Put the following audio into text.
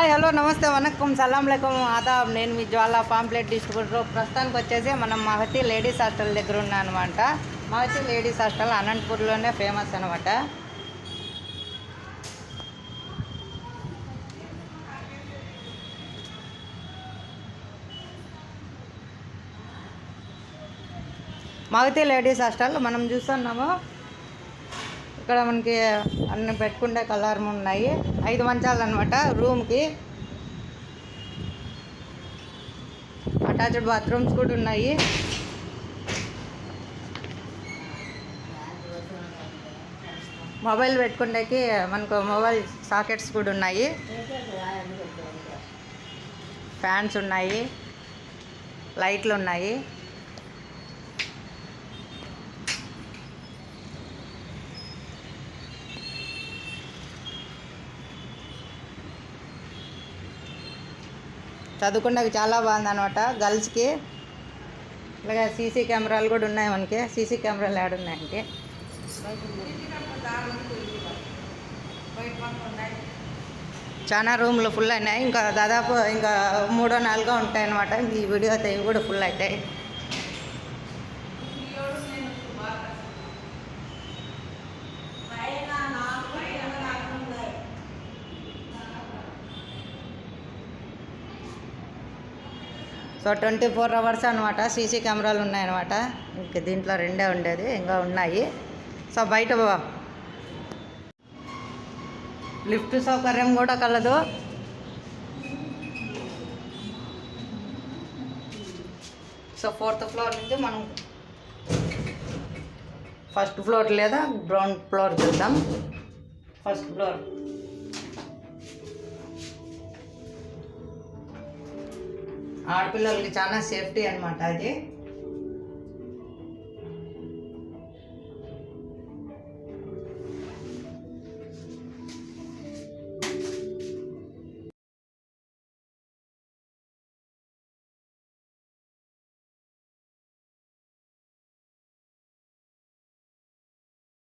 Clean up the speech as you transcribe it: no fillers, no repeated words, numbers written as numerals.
Hi hello నమస్తే వనక్కం సలాం అలైకుం ఆదాబ్. నేను మీ జ్వాల పాంప్లెట్ డిస్ట్రిబ్యూటర్. ప్రస్తుతానికి వచ్చేసి మనం మహతి లేడీస్ హాస్టల్ దగ్గర ఉన్నాం అనమాట. మహతి లేడీస్ హాస్టల్ అనంతపూర్లోనే ఫేమస్ అనమాట. మహతి లేడీస్ హాస్టల్ మనం చూస్తున్నాము. ఇక్కడ మనకి అన్ని పెట్టుకుంటే కలర్ ఉన్నాయి. 5 మంచాలు అనమాట. రూమ్కి అటాచ్డ్ బాత్రూమ్స్ కూడా ఉన్నాయి. మొబైల్ పెట్టుకుంటే మనకు మొబైల్ సాకెట్స్ కూడా ఉన్నాయి. ఫ్యాన్స్ ఉన్నాయి, లైట్లు ఉన్నాయి. చదువుకుంటే చాలా బాగుంది అనమాట గర్ల్స్కి. అలాగే సీసీ కెమెరాలు కూడా ఉన్నాయి మనకి. సీసీ కెమెరాలు ఏడున్నాయంటే చాలా రూమ్లు ఫుల్ అయినాయి. ఇంకా దాదాపు ఇంకా 3-4 ఉంటాయి అనమాట. ఈ వీడియో అయితే ఇవి కూడా ఫుల్ అవుతాయి. సో 24 అవర్స్ అనమాట. సీసీ కెమెరాలు ఉన్నాయన్నమాట. ఇంక దీంట్లో 2 ఉండేది, ఇంకా ఉన్నాయి. సో బయట లిఫ్ట్ సౌకర్యం కూడా కలదు. సో 4th ఫ్లోర్ నుంచి మనం ఫస్ట్ ఫ్లోర్ లేదా గ్రౌండ్ ఫ్లోర్ చూద్దాం. ఫస్ట్ ఫ్లోర్ ఆడపిల్లలకి చాలా సేఫ్టీ అనమాట అది.